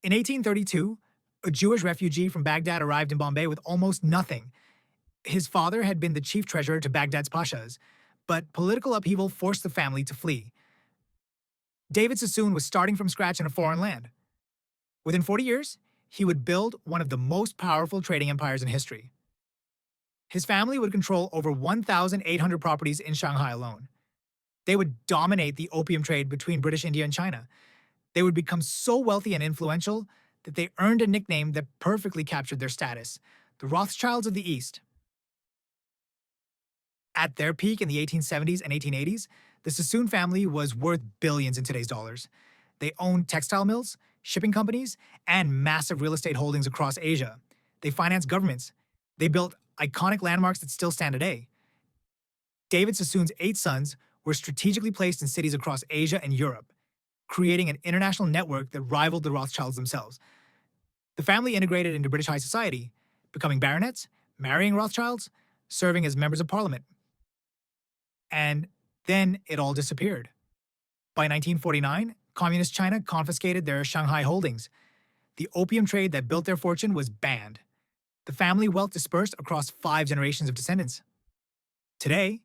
In 1832, a Jewish refugee from Baghdad arrived in Bombay with almost nothing. His father had been the chief treasurer to Baghdad's pashas, but political upheaval forced the family to flee. David Sassoon was starting from scratch in a foreign land. Within 40 years, he would build one of the most powerful trading empires in history. His family would control over 1,800 properties in Shanghai alone. They would dominate the opium trade between British India and China. They would become so wealthy and influential that they earned a nickname that perfectly captured their status, the Rothschilds of the East. At their peak in the 1870s and 1880s, the Sassoon family was worth billions in today's dollars. They owned textile mills, shipping companies, and massive real estate holdings across Asia. They financed governments. They built iconic landmarks that still stand today. David Sassoon's 8 sons were strategically placed in cities across Asia and Europe, creating an international network that rivaled the Rothschilds themselves. The family integrated into British high society, becoming baronets, marrying Rothschilds, serving as members of parliament. And then it all disappeared. By 1949, Communist China confiscated their Shanghai holdings. The opium trade that built their fortune was banned. The family wealth dispersed across 5 generations of descendants. Today,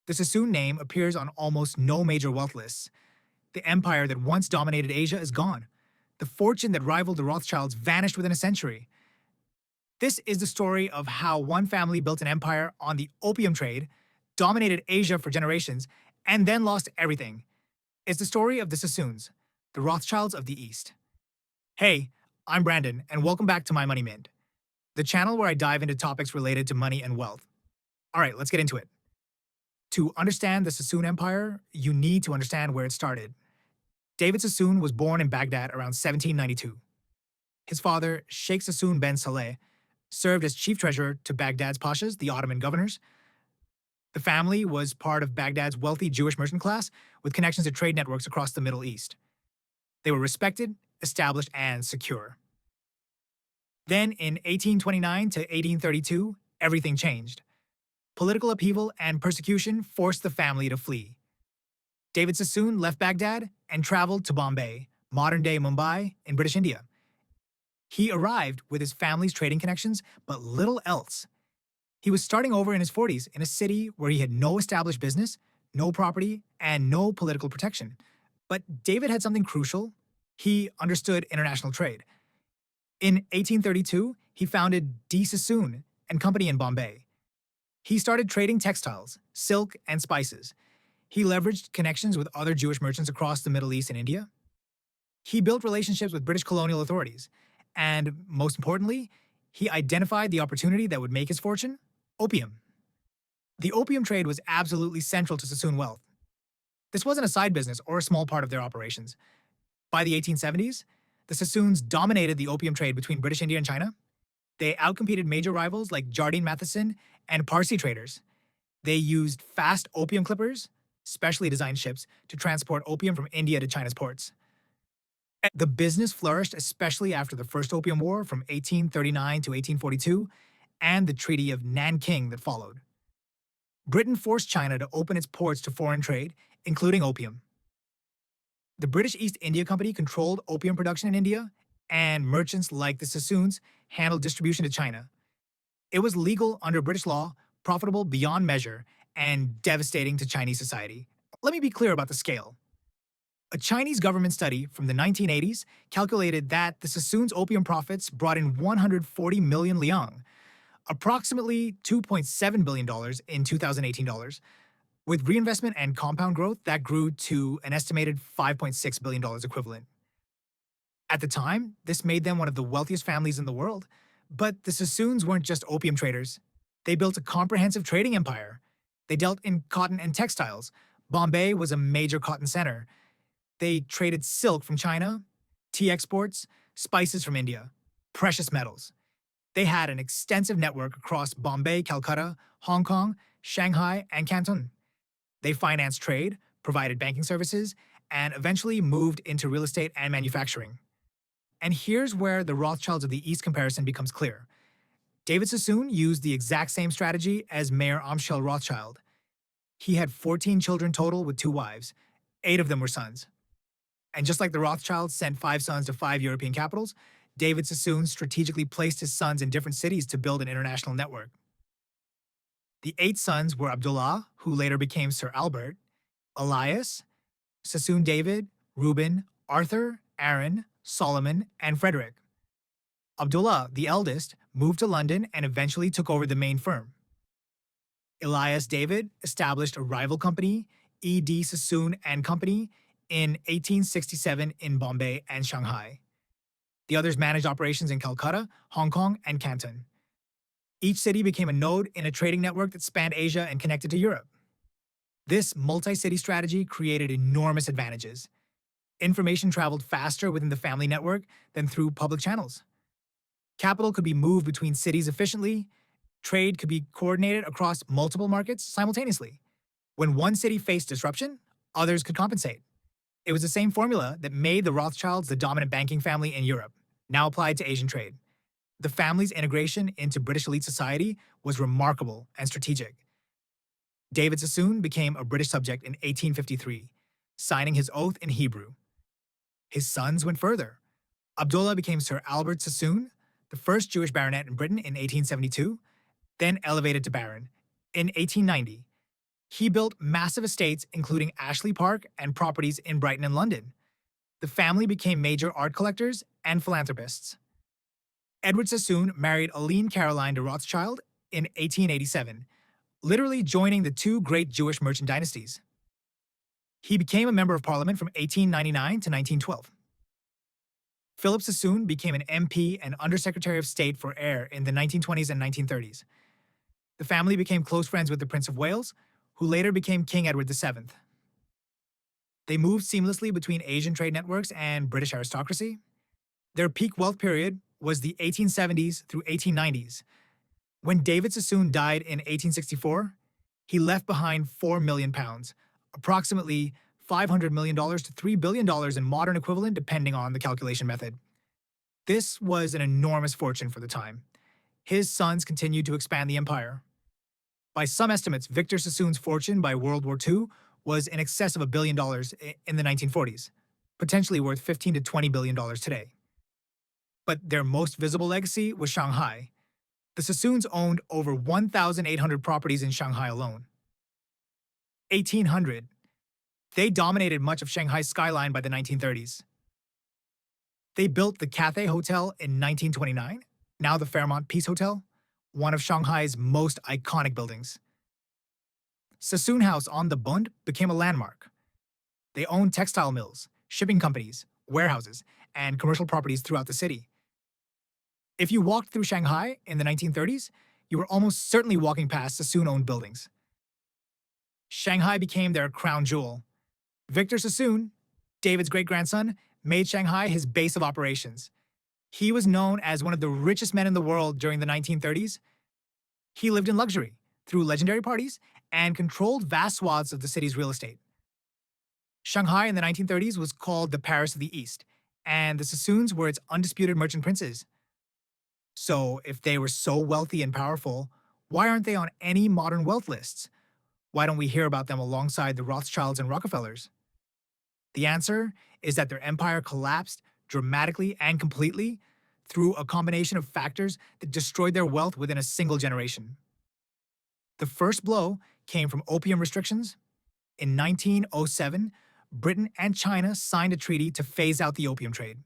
the Sassoon name appears on almost no major wealth lists. The empire that once dominated Asia is gone. The fortune that rivaled the Rothschilds vanished within a century. This is the story of how one family built an empire on the opium trade, dominated Asia for generations, and then lost everything. It's the story of the Sassoons, the Rothschilds of the East. Hey, I'm Brandon, and welcome back to My Money Mint, the channel where I dive into topics related to money and wealth. All right, let's get into it. To understand the Sassoon Empire, you need to understand where it started. David Sassoon was born in Baghdad around 1792. His father, Sheikh Sassoon ben Saleh, served as chief treasurer to Baghdad's pashas, the Ottoman governors. The family was part of Baghdad's wealthy Jewish merchant class with connections to trade networks across the Middle East. They were respected, established, and secure. Then, in 1829 to 1832, everything changed. Political upheaval and persecution forced the family to flee. David Sassoon left Baghdad and traveled to Bombay, modern-day Mumbai, in British India. He arrived with his family's trading connections, but little else. He was starting over in his 40s in a city where he had no established business, no property, and no political protection. But David had something crucial. He understood international trade. In 1832, he founded D. Sassoon and Company in Bombay. He started trading textiles, silk, and spices. He leveraged connections with other Jewish merchants across the Middle East and India. He built relationships with British colonial authorities. And most importantly, he identified the opportunity that would make his fortune: opium. The opium trade was absolutely central to Sassoon wealth. This wasn't a side business or a small part of their operations. By the 1870s, the Sassoons dominated the opium trade between British India and China. They outcompeted major rivals like Jardine Matheson and Parsi traders. They used fast opium clippers, specially designed ships, to transport opium from India to China's ports. The business flourished especially after the First Opium War from 1839 to 1842 and the Treaty of Nanking that followed. Britain forced China to open its ports to foreign trade, including opium. The British East India Company controlled opium production in India, and merchants like the Sassoons handled distribution to China. It was legal under British law, profitable beyond measure, and devastating to Chinese society. Let me be clear about the scale. A Chinese government study from the 1980s calculated that the Sassoons' opium profits brought in 140 million liang, approximately $2.7 billion in 2018 dollars. With reinvestment and compound growth, that grew to an estimated $5.6 billion equivalent. At the time, this made them one of the wealthiest families in the world. But the Sassoons weren't just opium traders. They built a comprehensive trading empire. They dealt in cotton and textiles. Bombay was a major cotton center. They traded silk from China, tea exports, spices from India, precious metals. They had an extensive network across Bombay, Calcutta, Hong Kong, Shanghai, and Canton. They financed trade, provided banking services, and eventually moved into real estate and manufacturing. And here's where the Rothschilds of the East comparison becomes clear. David Sassoon used the exact same strategy as Mayor Amschel Rothschild. He had 14 children total with 2 wives. 8 of them were sons. And just like the Rothschilds sent five sons to five European capitals, David Sassoon strategically placed his sons in different cities to build an international network. The eight sons were Abdullah, who later became Sir Albert, Elias, Sassoon David, Reuben, Arthur, Aaron, Solomon, and Frederick. Abdullah, the eldest, moved to London and eventually took over the main firm. Elias David established a rival company, E.D. Sassoon and Company, in 1867 in Bombay and Shanghai. The others managed operations in Calcutta, Hong Kong, and Canton. Each city became a node in a trading network that spanned Asia and connected to Europe. This multi-city strategy created enormous advantages. Information traveled faster within the family network than through public channels. Capital could be moved between cities efficiently. Trade could be coordinated across multiple markets simultaneously. When one city faced disruption, others could compensate. It was the same formula that made the Rothschilds the dominant banking family in Europe, now applied to Asian trade. The family's integration into British elite society was remarkable and strategic. David Sassoon became a British subject in 1853, signing his oath in Hebrew. His sons went further. Abdullah became Sir Albert Sassoon, the first Jewish baronet in Britain in 1872, then elevated to baron. In 1890, he built massive estates including Ashley Park and properties in Brighton and London. The family became major art collectors and philanthropists. Edward Sassoon married Aline Caroline de Rothschild in 1887, literally joining the two great Jewish merchant dynasties. He became a member of parliament from 1899 to 1912. Philip Sassoon became an MP and Undersecretary of State for Air in the 1920s and 1930s. The family became close friends with the Prince of Wales, who later became King Edward VII. They moved seamlessly between Asian trade networks and British aristocracy. Their peak wealth period was the 1870s through 1890s. When David Sassoon died in 1864, he left behind £4 million, approximately $500 million to $3 billion in modern equivalent depending on the calculation method. This was an enormous fortune for the time. His sons continued to expand the empire. By some estimates, Victor Sassoon's fortune by World War II was in excess of $1 billion in the 1940s, potentially worth $15 to $20 billion today. But their most visible legacy was Shanghai. The Sassoons owned over 1,800 properties in Shanghai alone. 1,800. They dominated much of Shanghai's skyline by the 1930s. They built the Cathay Hotel in 1929, now the Fairmont Peace Hotel, one of Shanghai's most iconic buildings. Sassoon House on the Bund became a landmark. They owned textile mills, shipping companies, warehouses, and commercial properties throughout the city. If you walked through Shanghai in the 1930s, you were almost certainly walking past Sassoon-owned buildings. Shanghai became their crown jewel. Victor Sassoon, David's great-grandson, made Shanghai his base of operations. He was known as one of the richest men in the world during the 1930s. He lived in luxury, threw legendary parties, and controlled vast swaths of the city's real estate. Shanghai in the 1930s was called the Paris of the East, and the Sassoons were its undisputed merchant princes. So, if they were so wealthy and powerful, why aren't they on any modern wealth lists? Why don't we hear about them alongside the Rothschilds and Rockefellers? The answer is that their empire collapsed dramatically and completely through a combination of factors that destroyed their wealth within a single generation. The first blow came from opium restrictions. In 1907, Britain and China signed a treaty to phase out the opium trade.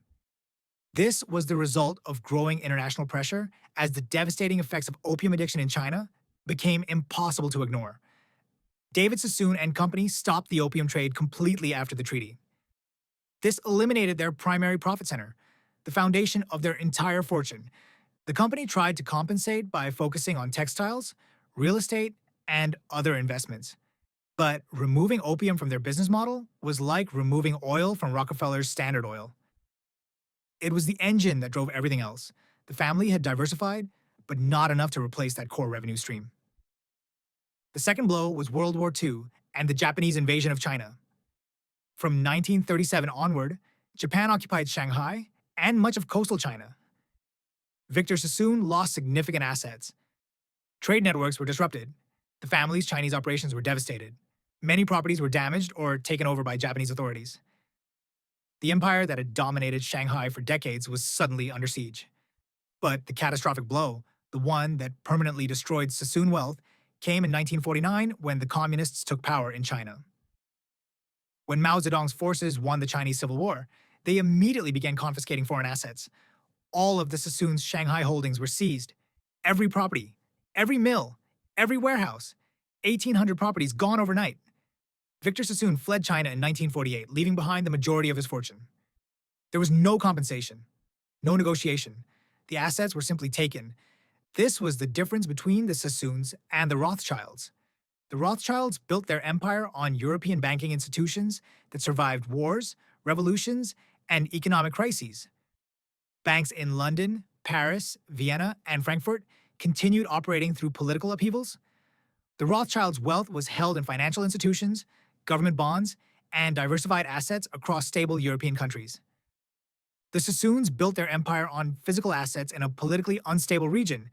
This was the result of growing international pressure as the devastating effects of opium addiction in China became impossible to ignore. David Sassoon and Company stopped the opium trade completely after the treaty. This eliminated their primary profit center, the foundation of their entire fortune. The company tried to compensate by focusing on textiles, real estate, and other investments. But removing opium from their business model was like removing oil from Rockefeller's Standard Oil. It was the engine that drove everything else. The family had diversified, but not enough to replace that core revenue stream. The second blow was World War II and the Japanese invasion of China. From 1937 onward, Japan occupied Shanghai and much of coastal China. Victor Sassoon lost significant assets. Trade networks were disrupted. The family's Chinese operations were devastated. Many properties were damaged or taken over by Japanese authorities. The empire that had dominated Shanghai for decades was suddenly under siege. But the catastrophic blow, the one that permanently destroyed Sassoon wealth, came in 1949 when the communists took power in China. When Mao Zedong's forces won the Chinese Civil War, they immediately began confiscating foreign assets. All of the Sassoons' Shanghai holdings were seized. Every property, every mill, every warehouse, 1,800 properties gone overnight. Victor Sassoon fled China in 1948, leaving behind the majority of his fortune. There was no compensation, no negotiation. The assets were simply taken. This was the difference between the Sassoons and the Rothschilds. The Rothschilds built their empire on European banking institutions that survived wars, revolutions, and economic crises. Banks in London, Paris, Vienna, and Frankfurt continued operating through political upheavals. The Rothschilds' wealth was held in financial institutions, government bonds, and diversified assets across stable European countries. The Sassoons built their empire on physical assets in a politically unstable region,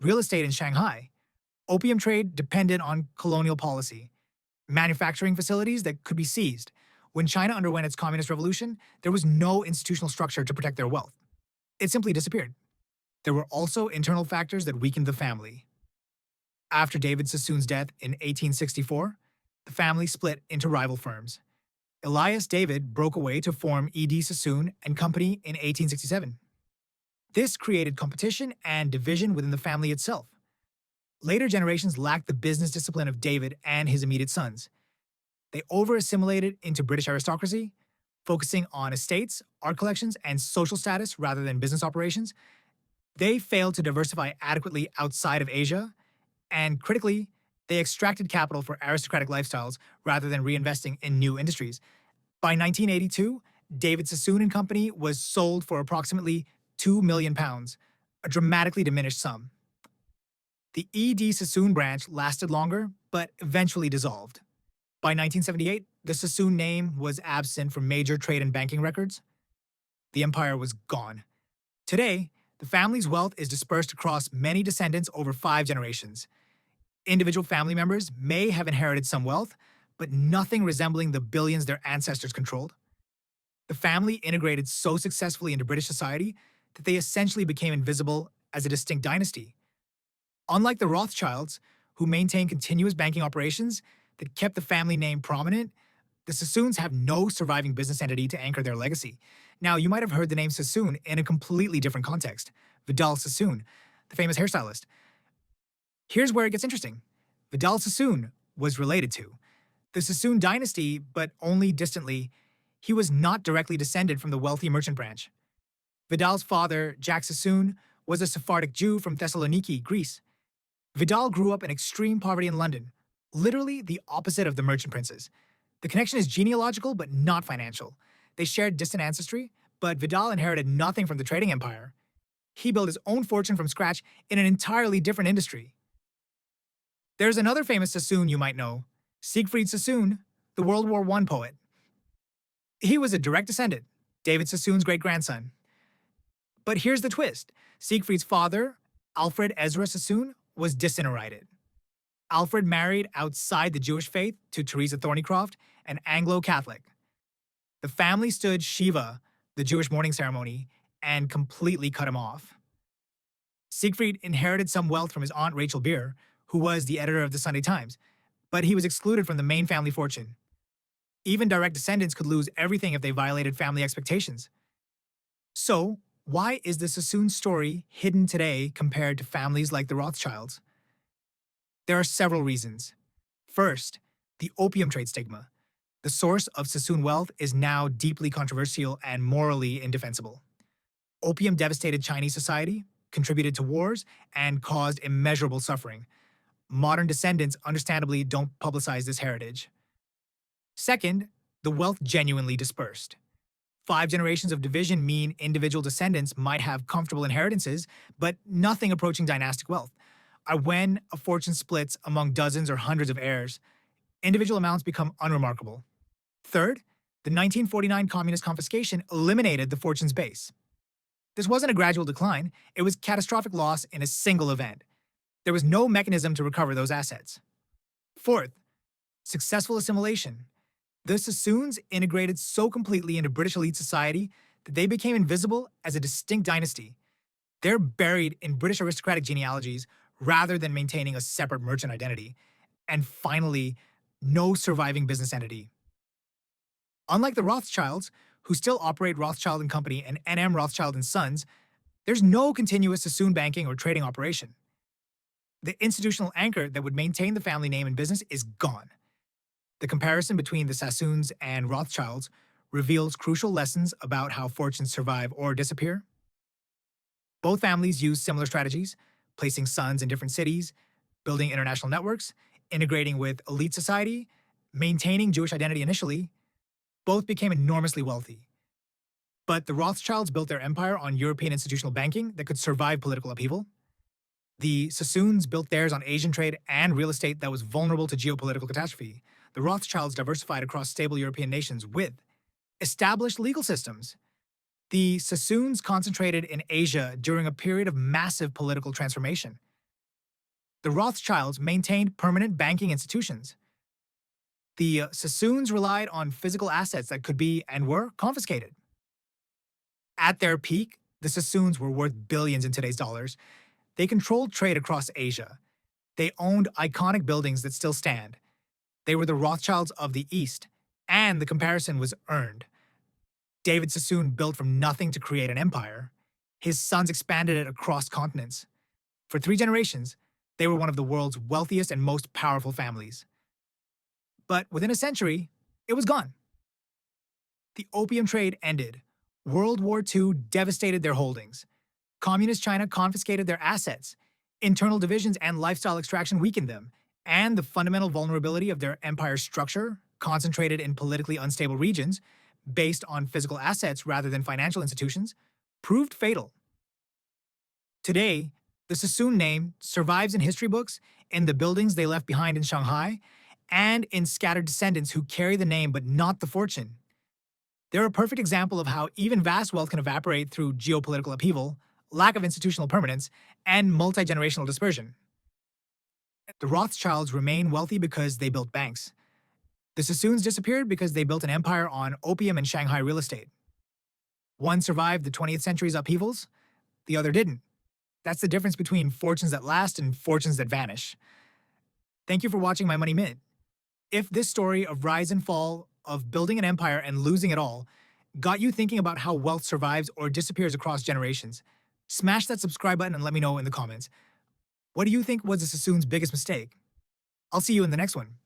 real estate in Shanghai, opium trade dependent on colonial policy, manufacturing facilities that could be seized. When China underwent its communist revolution, there was no institutional structure to protect their wealth. It simply disappeared. There were also internal factors that weakened the family. After David Sassoon's death in 1864, the family split into rival firms. Elias David broke away to form E.D. Sassoon and Company in 1867. This created competition and division within the family itself. Later generations lacked the business discipline of David and his immediate sons. They over-assimilated into British aristocracy, focusing on estates, art collections, and social status rather than business operations. They failed to diversify adequately outside of Asia, and critically, they extracted capital for aristocratic lifestyles rather than reinvesting in new industries. By 1982, David Sassoon and Company was sold for approximately £2 million, a dramatically diminished sum. The E.D. Sassoon branch lasted longer, but eventually dissolved. By 1978, the Sassoon name was absent from major trade and banking records. The empire was gone. Today, the family's wealth is dispersed across many descendants over 5 generations. Individual family members may have inherited some wealth, but nothing resembling the billions their ancestors controlled. The family integrated so successfully into British society that they essentially became invisible as a distinct dynasty. Unlike the Rothschilds, who maintained continuous banking operations that kept the family name prominent, the Sassoons have no surviving business entity to anchor their legacy. Now, you might have heard the name Sassoon in a completely different context. Vidal Sassoon, the famous hairstylist. Here's where it gets interesting. Vidal Sassoon was related to the Sassoon dynasty, but only distantly. He was not directly descended from the wealthy merchant branch. Vidal's father, Jack Sassoon, was a Sephardic Jew from Thessaloniki, Greece. Vidal grew up in extreme poverty in London, literally the opposite of the merchant princes. The connection is genealogical but not financial. They shared distant ancestry, but Vidal inherited nothing from the trading empire. He built his own fortune from scratch in an entirely different industry. There's another famous Sassoon you might know, Siegfried Sassoon, the World War I poet. He was a direct descendant, David Sassoon's great-grandson. But here's the twist. Siegfried's father, Alfred Ezra Sassoon, was disinherited. Alfred married outside the Jewish faith to Teresa Thornycroft, an Anglo-Catholic. The family stood Shiva, the Jewish mourning ceremony, and completely cut him off. Siegfried inherited some wealth from his aunt Rachel Beer, who was the editor of the Sunday Times, but he was excluded from the main family fortune. Even direct descendants could lose everything if they violated family expectations. So, why is the Sassoon story hidden today compared to families like the Rothschilds? There are several reasons. First, the opium trade stigma. The source of Sassoon wealth is now deeply controversial and morally indefensible. Opium devastated Chinese society, contributed to wars, and caused immeasurable suffering. Modern descendants understandably don't publicize this heritage. Second, the wealth genuinely dispersed. 5 generations of division mean individual descendants might have comfortable inheritances, but nothing approaching dynastic wealth. When a fortune splits among dozens or hundreds of heirs, individual amounts become unremarkable. Third, the 1949 communist confiscation eliminated the fortune's base. This wasn't a gradual decline, it was catastrophic loss in a single event. There was no mechanism to recover those assets. Fourth, successful assimilation. The Sassoons integrated so completely into British elite society that they became invisible as a distinct dynasty. They're buried in British aristocratic genealogies rather than maintaining a separate merchant identity. And finally, no surviving business entity. Unlike the Rothschilds, who still operate Rothschild and Company and NM Rothschild and Sons, there's no continuous Sassoon banking or trading operation. The institutional anchor that would maintain the family name and business is gone. The comparison between the Sassoons and Rothschilds reveals crucial lessons about how fortunes survive or disappear. Both families use similar strategies, placing sons in different cities, building international networks, integrating with elite society, maintaining Jewish identity initially. Both became enormously wealthy. But the Rothschilds built their empire on European institutional banking that could survive political upheaval. The Sassoons built theirs on Asian trade and real estate that was vulnerable to geopolitical catastrophe. The Rothschilds diversified across stable European nations with established legal systems. The Sassoons concentrated in Asia during a period of massive political transformation. The Rothschilds maintained permanent banking institutions. The Sassoons relied on physical assets that could be and were confiscated. At their peak, the Sassoons were worth billions in today's dollars. They controlled trade across Asia. They owned iconic buildings that still stand. They were the Rothschilds of the East, and the comparison was earned. David Sassoon built from nothing to create an empire. His sons expanded it across continents. For 3 generations, they were one of the world's wealthiest and most powerful families. But within a century, it was gone. The opium trade ended. World War II devastated their holdings. Communist China confiscated their assets. Internal divisions and lifestyle extraction weakened them, and the fundamental vulnerability of their empire structure, concentrated in politically unstable regions, based on physical assets rather than financial institutions, proved fatal. Today, the Sassoon name survives in history books, in the buildings they left behind in Shanghai, and in scattered descendants who carry the name but not the fortune. They're a perfect example of how even vast wealth can evaporate through geopolitical upheaval, lack of institutional permanence, and multi-generational dispersion. The Rothschilds remain wealthy because they built banks. The Sassoons disappeared because they built an empire on opium and Shanghai real estate. One survived the 20th century's upheavals, the other didn't. That's the difference between fortunes that last and fortunes that vanish. Thank you for watching My Money Minute. If this story of rise and fall, of building an empire and losing it all, got you thinking about how wealth survives or disappears across generations, smash that subscribe button and let me know in the comments. What do you think was the Sassoons' biggest mistake? I'll see you in the next one.